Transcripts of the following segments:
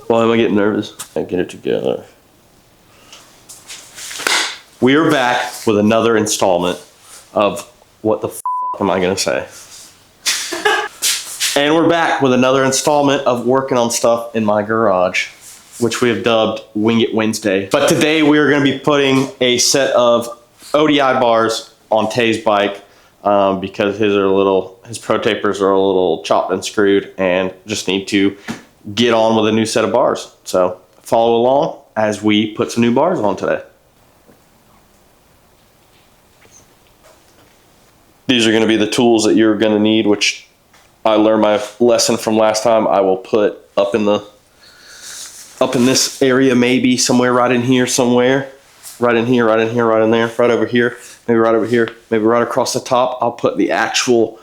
Why am I getting nervous? I get it together. We are back with another installment of what the f am I gonna say? And we're back with another installment of working on stuff in my garage, which we have dubbed Wing It Wednesday. But today we are gonna be putting a set of ODI bars on Tay's bike because his pro tapers are a little chopped and screwed and just need to get on with a new set of bars. So follow along as we put some new bars on today. These are going to be the tools that you're going to need, which I learned my lesson from last time. I will put up in this area, maybe somewhere right in here somewhere. Right in here, right in here, right in there, right over here, maybe right over here, maybe right across the top. I'll put the actual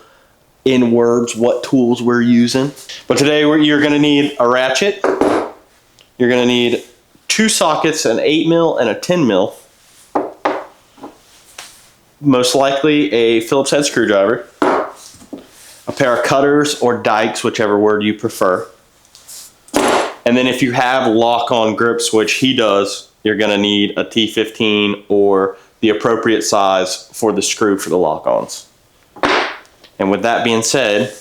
in words what tools we're using. But today you're going to need a ratchet. You're going to need 2 sockets, an 8mm and a 10mm. Most likely a Phillips head screwdriver. A pair of cutters or dikes, whichever word you prefer. And then if you have lock-on grips, which he does, you're going to need a T15 or the appropriate size for the screw for the lock-ons. And with that being said,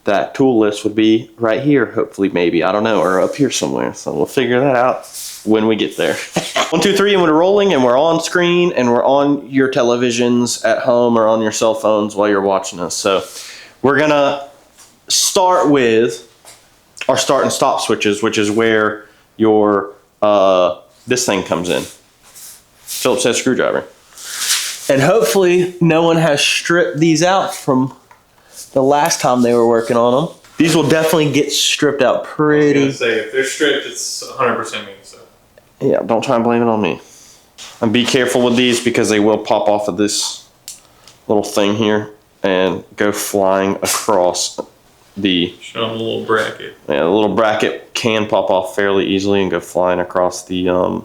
that tool list would be right here, hopefully, maybe, I don't know, or up here somewhere. So we'll figure that out when we get there. 1, 2, 3, and we're rolling, and we're on screen, and we're on your televisions at home or on your cell phones while you're watching us. So we're gonna start with our start and stop switches, which is where your this thing comes in. Phillips head screwdriver. And hopefully no one has stripped these out from the last time they were working on them. These will definitely get stripped out pretty. I was gonna say, if they're stripped, it's 100% me, so. Yeah, don't try and blame it on me. And be careful with these because they will pop off of this little thing here and go flying across the... Show them a little bracket. Yeah, the little bracket can pop off fairly easily and go flying across the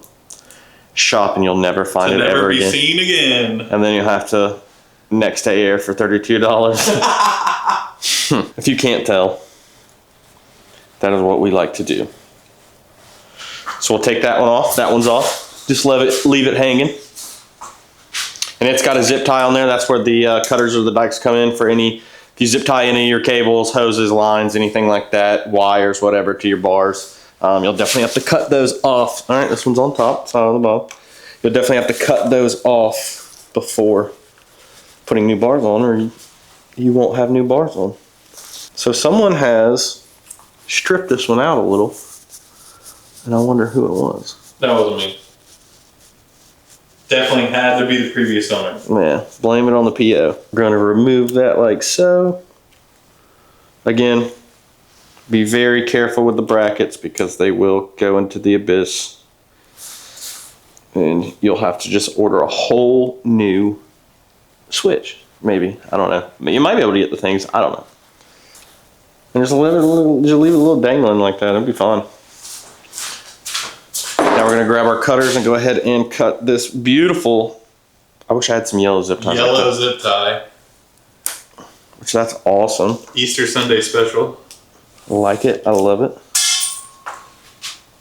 shop, and you'll never find it ever again. Never be seen again. And then you'll have to next day air for $32. If you can't tell, that is what we like to do. So we'll take that one off. That one's off. Just leave it hanging. And it's got a zip tie on there. That's where the cutters or the dikes come in for any, if you zip tie any of your cables, hoses, lines, anything like that, wires, whatever, to your bars. You'll definitely have to cut those off. All right, this one's on top, side on the bottom. You'll definitely have to cut those off before putting new bars on, or you won't have new bars on. So someone has stripped this one out a little, and I wonder who it was. That wasn't me. Definitely had to be the previous owner. Yeah, blame it on the PO. We're going to remove that like so. Again, be very careful with the brackets because they will go into the abyss. And you'll have to just order a whole new switch. Maybe. I don't know. You might be able to get the things. I don't know. And just leave it a little dangling like that. It'll be fine. Now we're going to grab our cutters and go ahead and cut this beautiful... I wish I had some yellow zip ties. Yellow zip tie. Which that's awesome. Easter Sunday special. Like it. I love it.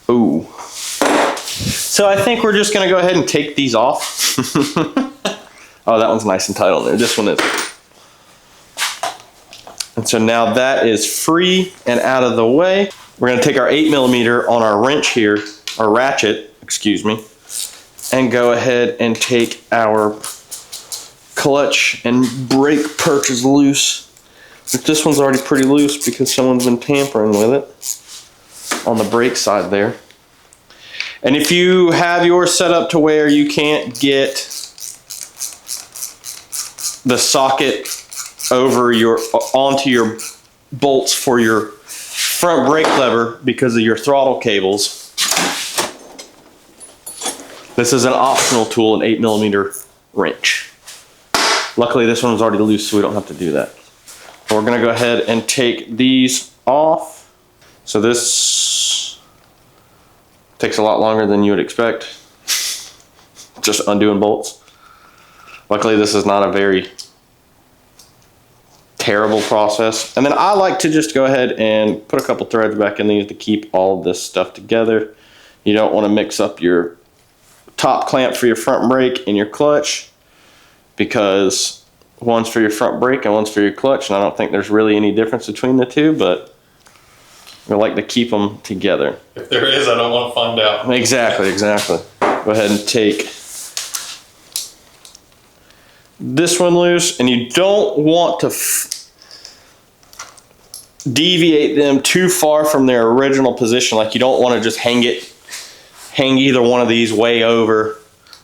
Ooh. So I think we're just going to go ahead and take these off. Oh, that one's nice and tight on there. This one is. And so now that is free and out of the way. We're going to take our 8mm on our wrench here, our ratchet, excuse me, and go ahead and take our clutch and brake perches loose. But this one's already pretty loose because someone's been tampering with it on the brake side there. And if you have yours set up to where you can't get the socket onto your bolts for your front brake lever because of your throttle cables, this is an optional tool, an 8mm wrench. Luckily this one's already loose, so we don't have to do that. But we're going to go ahead and take these off. So this takes a lot longer than you would expect. Just undoing bolts. Luckily this is not a very terrible process. And then I like to just go ahead and put a couple threads back in these to keep all of this stuff together. You don't want to mix up your top clamp for your front brake and your clutch, because one's for your front brake and one's for your clutch, and I don't think there's really any difference between the two, but we like to keep them together. If there is, I don't want to find out. Exactly. Go ahead and take this one loose, and you don't want to deviate them too far from their original position. Like, you don't want to just hang either one of these way over.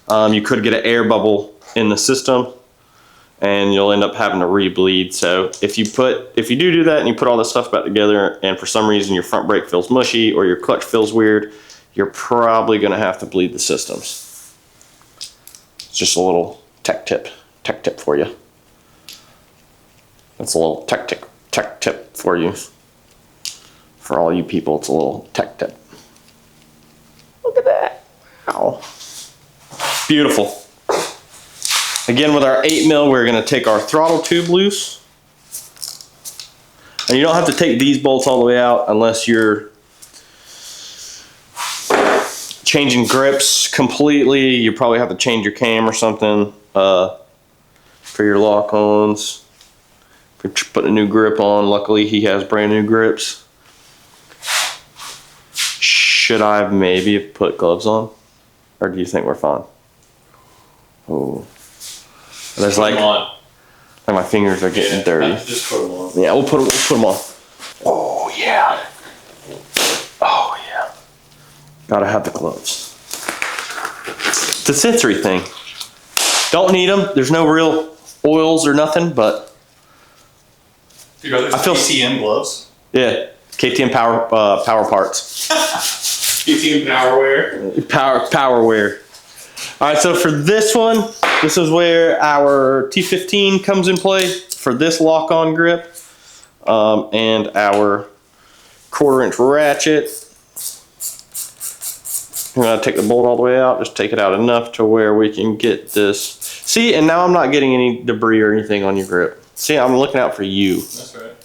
You could get an air bubble in the system, and you'll end up having to re-bleed. So if you do that and you put all this stuff back together, and for some reason your front brake feels mushy or your clutch feels weird, you're probably going to have to bleed the systems. It's just a little tech tip for you. That's a little tech tip for you. For all you people, it's a little tech tip. Look at that. Wow. Beautiful. Again, with our 8mm, we're going to take our throttle tube loose. And you don't have to take these bolts all the way out unless you're changing grips completely. You probably have to change your cam or something for your lock-ons. If you're putting a new grip on, luckily he has brand new grips. Should I maybe put gloves on? Or do you think we're fine? Oh. There's like my fingers are getting dirty. Just put them on. Yeah, we'll put them on. Oh yeah. Oh yeah. Gotta have the gloves. It's a sensory thing. Don't need them. There's no real oils or nothing, but Dude, are I feel KTM gloves? Yeah, KTM power parts. KTM Power wear. All right, so for this one, this is where our T15 comes in play for this lock-on grip, and our 1/4-inch ratchet. I'm gonna take the bolt all the way out, just take it out enough to where we can get this. See, and now I'm not getting any debris or anything on your grip. See, I'm looking out for you. That's right.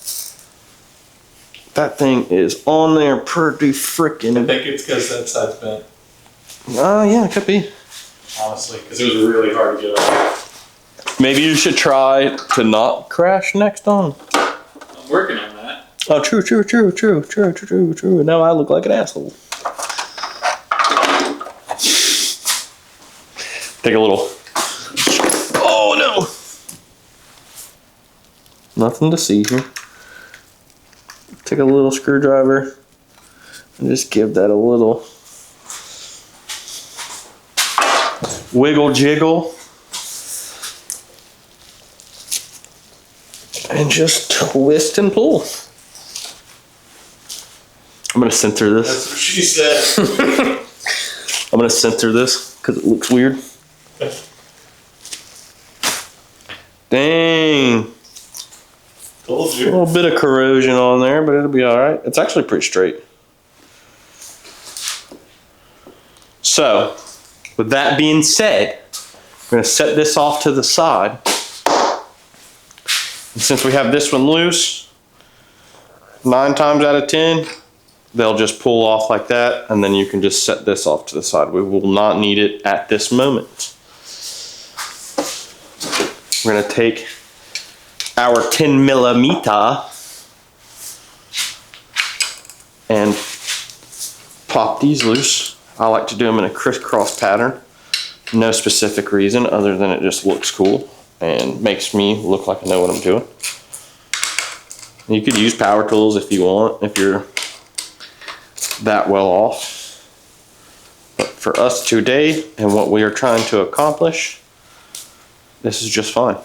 That thing is on there pretty freaking. I think it's because that side's bent. Yeah, it could be. Honestly, because it was really hard to get off. Maybe you should try to not crash next on. I'm working on that. Oh, true. Now I look like an asshole. Take a little. Oh no! Nothing to see here. Take a little screwdriver and just give that a little wiggle jiggle. And just twist and pull. I'm gonna center this. That's what she said. I'm gonna center this because it looks weird. Dang. Told A you. little bit of corrosion on there, but it'll be all right. It's actually pretty straight. So, with that being said, we're gonna set this off to the side. And since we have this one loose, 9 times out of 10, they'll just pull off like that, and then you can just set this off to the side. We will not need it at this moment. We're gonna take our 10mm and pop these loose. I like to do them in a crisscross pattern. No specific reason other than it just looks cool and makes me look like I know what I'm doing. You could use power tools if you want, if you're that well off. But for us today and what we are trying to accomplish, this is just fine.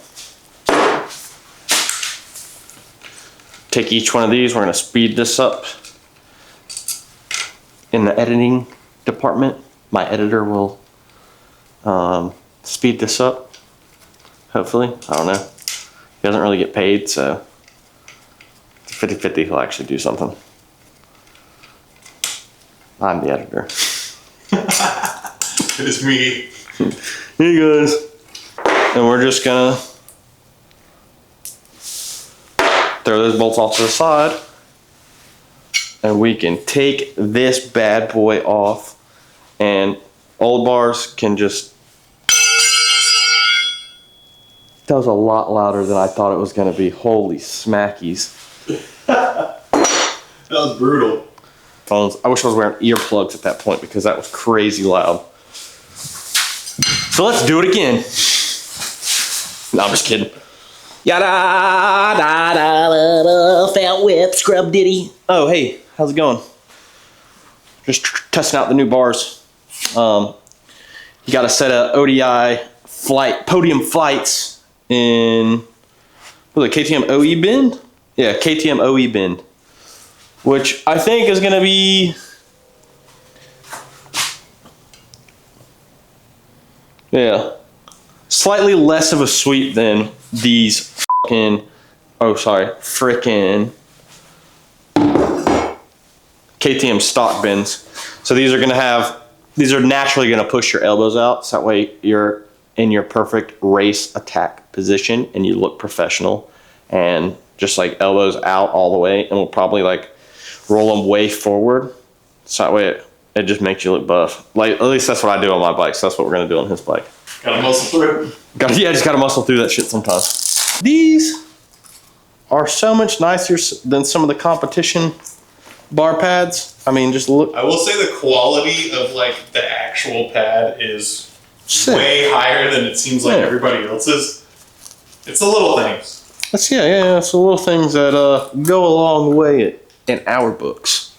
Take each one of these, we're gonna speed this up. In the editing department, my editor will speed this up. Hopefully, I don't know. He doesn't really get paid, so it's 50-50, he'll actually do something. I'm the editor. It is me. Here you guys. And we're just gonna throw those bolts off to the side. And we can take this bad boy off. And old bars can just... That was a lot louder than I thought it was going to be. Holy smackies. That was brutal. Phones. I wish I was wearing earplugs at that point because that was crazy loud. So let's do it again. No, I'm just kidding. Yada da da da da. Fat whip, scrub ditty. Oh, hey, how's it going? Just testing out the new bars. You got a set of ODI podium flights in KTM OE bend? Yeah, KTM OE bend. Which I think is going to be, yeah, slightly less of a sweep than these frickin' KTM stock bends. So these are naturally going to push your elbows out. So that way you're in your perfect race attack position and you look professional, and just like elbows out all the way, and we'll probably like roll them way forward, so that way it just makes you look buff. Like, at least that's what I do on my bike, so that's what we're gonna do on his bike. Gotta muscle through. Just gotta muscle through that shit sometimes. These are so much nicer than some of the competition bar pads. I mean, just look. I will say the quality of like the actual pad is way higher than it seems like everybody else's. It's the little things. It's the little things that go a long way in our books.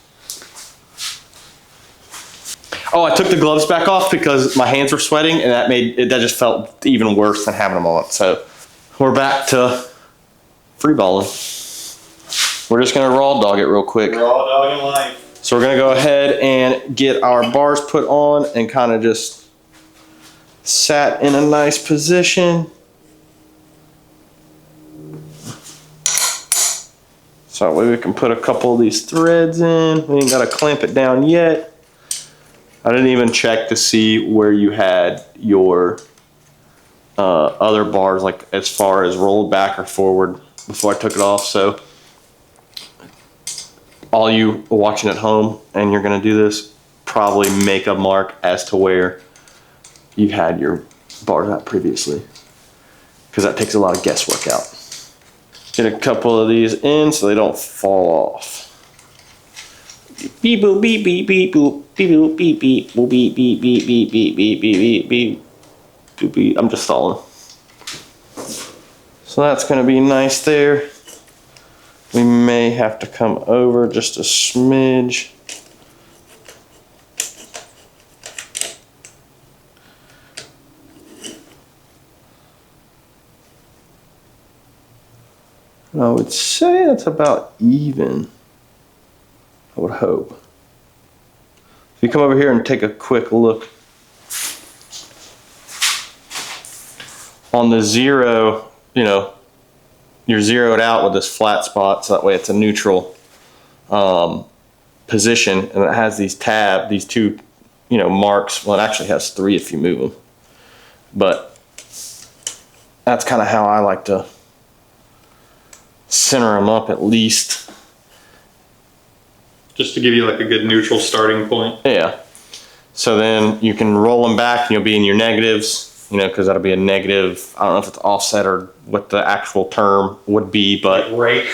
Oh, I took the gloves back off because my hands were sweating, and that just felt even worse than having them on. So we're back to free balling. We're just gonna raw dog it real quick. Raw dogging life. So we're gonna go ahead and get our bars put on and kind of just sat in a nice position. So that way we can put a couple of these threads in. We ain't gotta clamp it down yet. I didn't even check to see where you had your other bars, like as far as rolled back or forward, before I took it off. So all you watching at home and you're gonna do this, probably make a mark as to where you had your bars at previously, because that takes a lot of guesswork out. Get a couple of these in so they don't fall off. Beep boop beep beep beep boop beep boop beep beep boop beep beep beep beep beep beep beep beep beep beep. I'm just stalling. So that's gonna be nice there. We may have to come over just a smidge. I would say that's about even, I would hope. If you come over here and take a quick look on the zero, you're zeroed out with this flat spot, so that way it's a neutral position, and it has these two, marks. Well, it actually has three if you move them, but that's kind of how I like to center them up, at least. Just to give you like a good neutral starting point. Yeah. So then you can roll them back and you'll be in your negatives, because that'll be a negative. I don't know if it's offset or what the actual term would be, but like rake.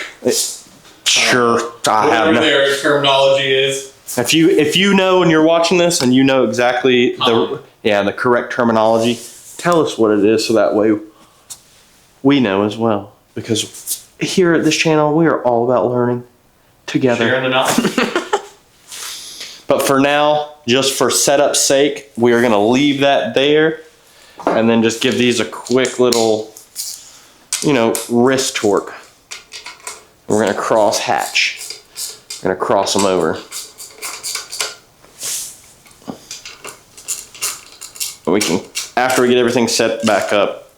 Sure. I have no. Their terminology is. If you know and you're watching this and you know exactly the correct terminology, tell us what it is so that way we know as well. Because here at this channel, we are all about learning together. Sharing the knowledge. But for now, just for setup's sake, we are gonna leave that there and then just give these a quick little, wrist torque. We're gonna cross hatch. We're gonna cross them over. But we can, after we get everything set back up,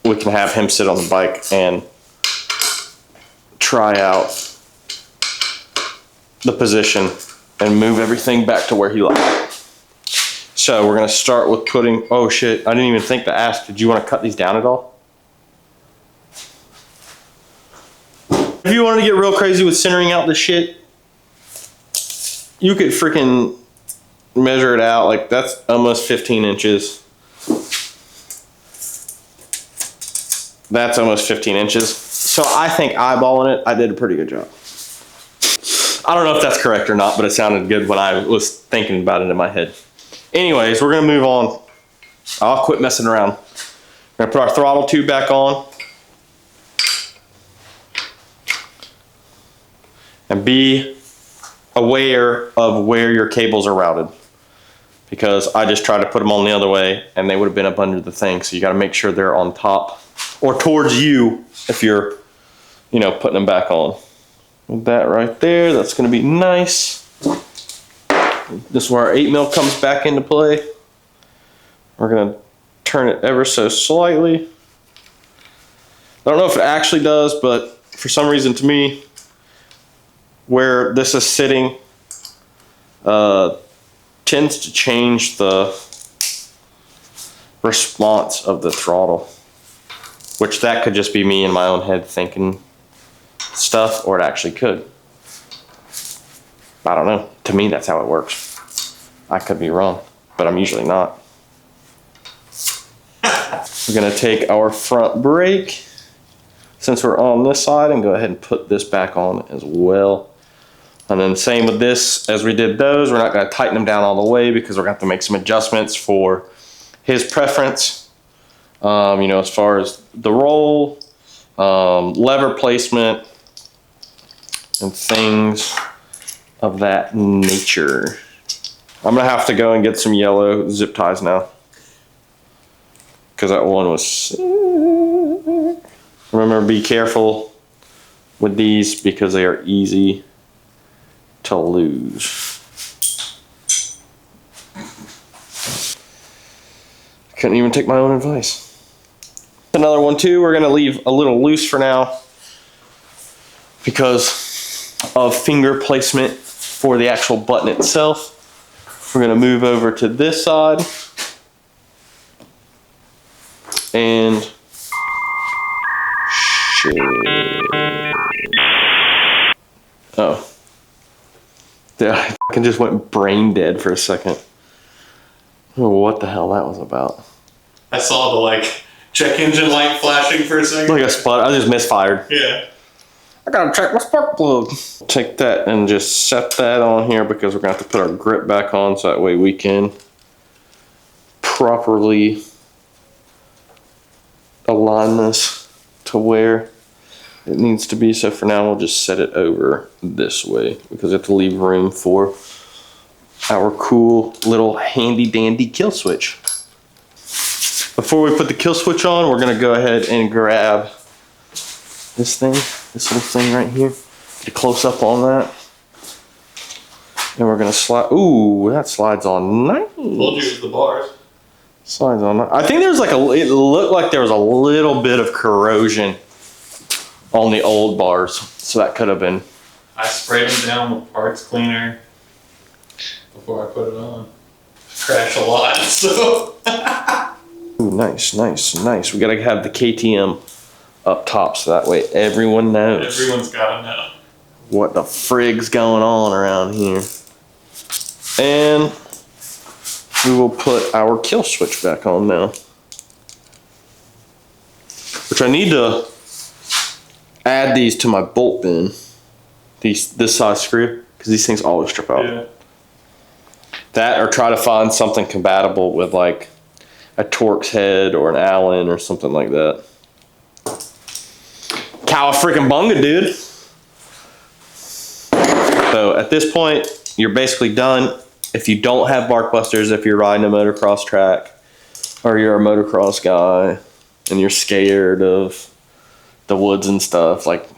we can have him sit on the bike and try out the position and move everything back to where he likes it. So we're gonna start with putting, oh shit, I didn't even think to ask, did you want to cut these down at all? If you wanted to get real crazy with centering out the shit, you could freaking measure it out. Like, that's almost 15 inches. That's almost 15 inches. So I think eyeballing it, I did a pretty good job. I don't know if that's correct or not, but it sounded good when I was thinking about it in my head. Anyways, we're gonna move on. I'll quit messing around. We're gonna put our throttle tube back on. And be aware of where your cables are routed. Because I just tried to put them on the other way and they would have been up under the thing. So you gotta make sure they're on top or towards you if you're, you know, putting them back on. With that right there, that's gonna be nice. This is where our 8mm comes back into play. We're gonna turn it ever so slightly. I don't know if it actually does, but for some reason to me, where this is sitting tends to change the response of the throttle, which that could just be me in my own head thinking stuff, or it actually could. I don't know. To me, that's how it works. I could be wrong, but I'm usually not. We're gonna take our front brake, since we're on this side, and go ahead and put this back on as well. And then same with this, as we did those, we're not gonna tighten them down all the way because we're gonna have to make some adjustments for his preference. You know, as far as the roll, lever placement, and things of that nature. I'm gonna have to go and get some yellow zip ties now, because that one was sick. Remember, be careful with these because they are easy to lose. Couldn't even take my own advice. Another one too, we're gonna leave a little loose for now because of finger placement for the actual button itself. We're gonna move over to this side and shit. Oh. Yeah, I fucking just went brain dead for a second. I don't know what the hell that was about. I saw the like check engine light flashing for a second. Like a spot, I just misfired. Yeah. I gotta check my spark plug. Take that and just set that on here because we're gonna have to put our grip back on so that way we can properly align this to where it needs to be. So for now, we'll just set it over this way because we have to leave room for our cool little handy dandy kill switch. Before we put the kill switch on, we're gonna go ahead and grab this thing, this little thing right here. Get a close up on that. And we're gonna slide, ooh, that slides on nice. Told you it was the bars. Slides on that. I think there's like it looked like there was a little bit of corrosion on the old bars. So that could have been. I sprayed them down with parts cleaner before I put it on. Crash a lot, so. Ooh, nice, nice, nice. We gotta have the KTM up top so that way everyone knows. Everyone's gotta know what the frig's going on around here. And we will put our kill switch back on now. Which I need to add these to my bolt bin. This size screw, because these things always strip out. Yeah. That, or try to find something compatible with like a Torx head or an Allen or something like that. Cowabunga, dude. So at this point, you're basically done. If you don't have bark busters, if you're riding a motocross track or you're a motocross guy and you're scared of the woods and stuff, like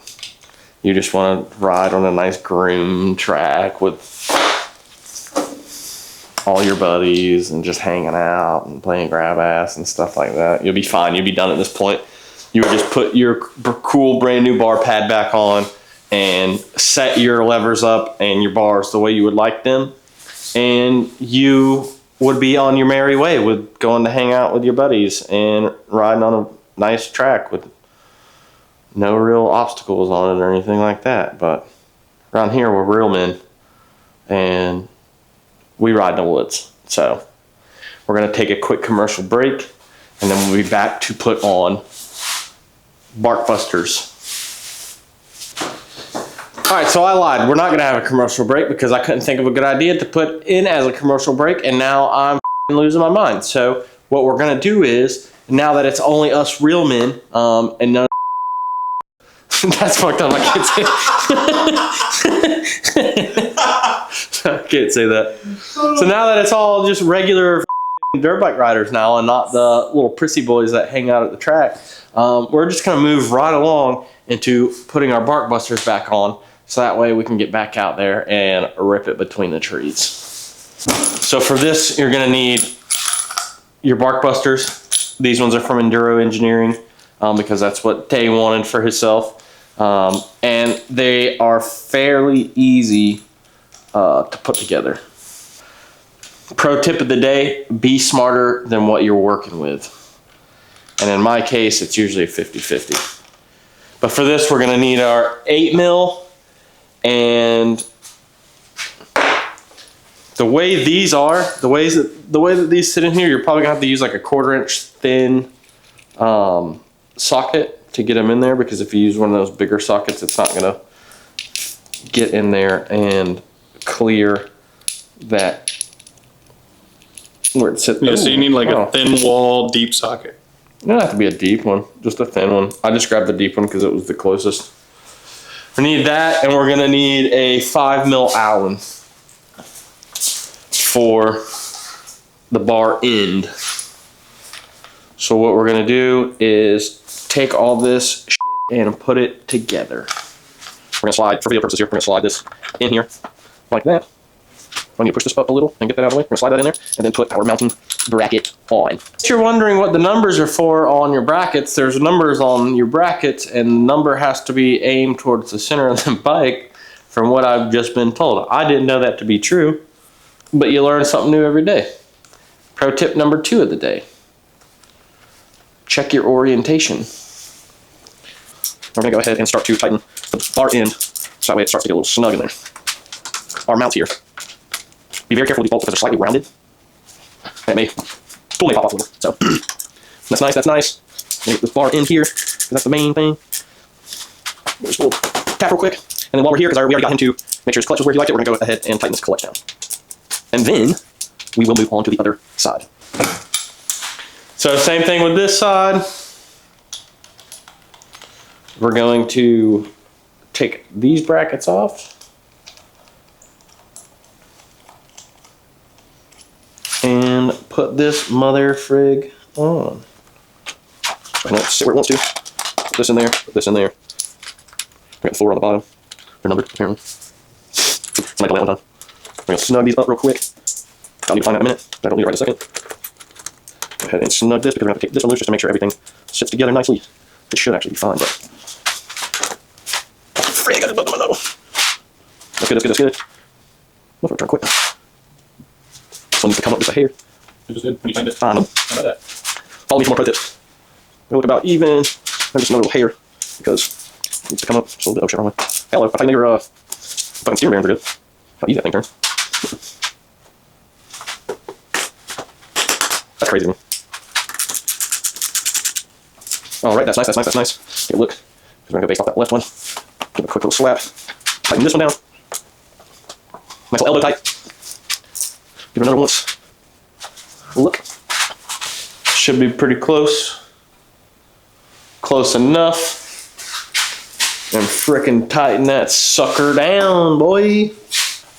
you just want to ride on a nice groomed track with all your buddies and just hanging out and playing grab ass and stuff like that, you'll be fine. You'll be done at this point. You would just put your cool brand new bar pad back on and set your levers up and your bars the way you would like them. And you would be on your merry way with going to hang out with your buddies and riding on a nice track with no real obstacles on it or anything like that. But around here, we're real men, and we ride in the woods. So we're going to take a quick commercial break, and then we'll be back to put on bark busters. All right, so I lied. We're not going to have a commercial break because I couldn't think of a good idea to put in as a commercial break, and now I'm losing my mind. So what we're going to do is, now that it's only us real men, and none that's fucked up. I can't say that. So now that it's all just regular dirt bike riders now and not the little prissy boys that hang out at the track, we're just going to move right along into putting our bark busters back on, so that way we can get back out there and rip it between the trees. So for this, you're going to need your bark busters. These ones are from Enduro Engineering, because that's what Tay wanted for himself. And they are fairly easy to put together. Pro tip of the day, be smarter than what you're working with. And in my case, it's usually a 50-50. But for this, we're gonna need our 8mm, and the way these are, the way that these sit in here, you're probably gonna have to use like a 1/4-inch thin socket to get them in there, because if you use one of those bigger sockets, it's not gonna get in there and clear that where it sits. Yeah, so you need like a thin wall, deep socket. It doesn't have to be a deep one, just a thin one. I just grabbed the deep one because it was the closest. We need that, and we're gonna need a 5mm Allen for the bar end. So what we're gonna do is take all this shit and put it together. We're gonna slide, for video purposes here, we're gonna slide this in here like that. I need to push this up a little and get that out of the way. We're gonna slide that in there and then put our mounting bracket on. If you're wondering what the numbers are for on your brackets, there's numbers on your brackets, and the number has to be aimed towards the center of the bike, from what I've just been told. I didn't know that to be true, but you learn something new every day. Pro tip number 2 of the day. Check your orientation. We're gonna go ahead and start to tighten the bar end, so that way it starts to get a little snug in there. Our mounts here. Be very careful with these bolts because they're slightly rounded. And it may pop off a little. So that's nice, that's nice. Get this bar in here, because that's the main thing. Just a little tap real quick. And then while we're here, because we already got him to make sure his clutch is where you like it, we're gonna go ahead and tighten this clutch down. And then we will move on to the other side. So same thing with this side. We're going to take these brackets off. And put this mother frig on. And let it sit where it wants to. Put this in there, put this in there. We got 4 on the bottom. They're numbered, apparently. Somebody put that one down. We're going to snug these up real quick. I'll need to find that in a minute, but I don't need it right in a second. Go ahead and snug this, because we're going to take this one loose just to make sure everything sits together nicely. It should actually be fine, but... Frig, I got it above my nose. That's good, that's good, that's good. Look, we're trying to quit. This one needs to come up just a hair. It just did when you tightened it. I know. How about that? Follow me for more pro tips. We'll look about even. Maybe just another little hair, because it needs to come up just a little bit. Oh shit, wrong way. Hello, I tightened your fucking steering bearings are good. How easy that thing turns. That's crazy. Alright, that's nice, that's nice, that's nice. Take a look. Because we're going to go base off that left one. Give it a quick little slap. Tighten this one down. Nice little elbow tight. Give it another once. Look. Should be pretty close. Close enough. And frickin' tighten that sucker down, boy.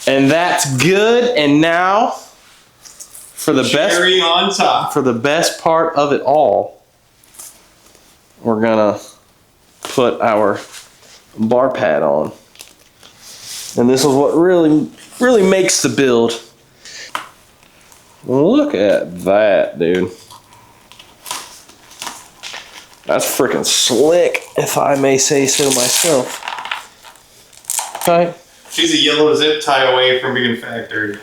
And that's good. And now, for the Cherry on top. For the best part of it all, we're gonna put our bar pad on. And this is what really makes the build. Look at that, dude. That's freaking slick, if I may say so myself. Okay. She's a yellow zip tie away from being factory.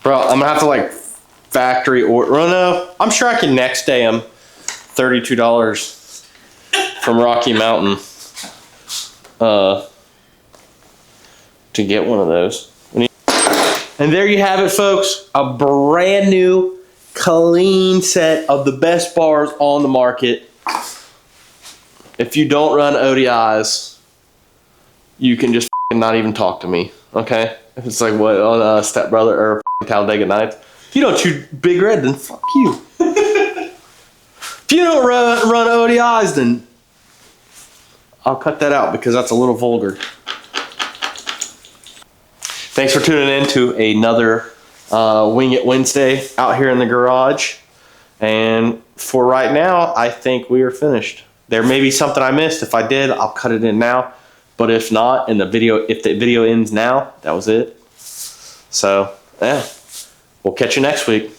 Bro, I'm gonna have to like factory order. Well, no, I'm sure I can next day them $32 from Rocky Mountain to get one of those. And there you have it, folks. A brand new, clean set of the best bars on the market. If you don't run ODIs, you can just not even talk to me, okay? If it's like what on Step Brother or Talladega Nights. If you don't shoot Big Red, then fuck you. If you don't run ODIs, then I'll cut that out because that's a little vulgar. Thanks for tuning in to another Wing It Wednesday out here in the garage. And for right now, I think we are finished. There may be something I missed. If I did, I'll cut it in now. But if not, if the video ends now, that was it. So, yeah, we'll catch you next week.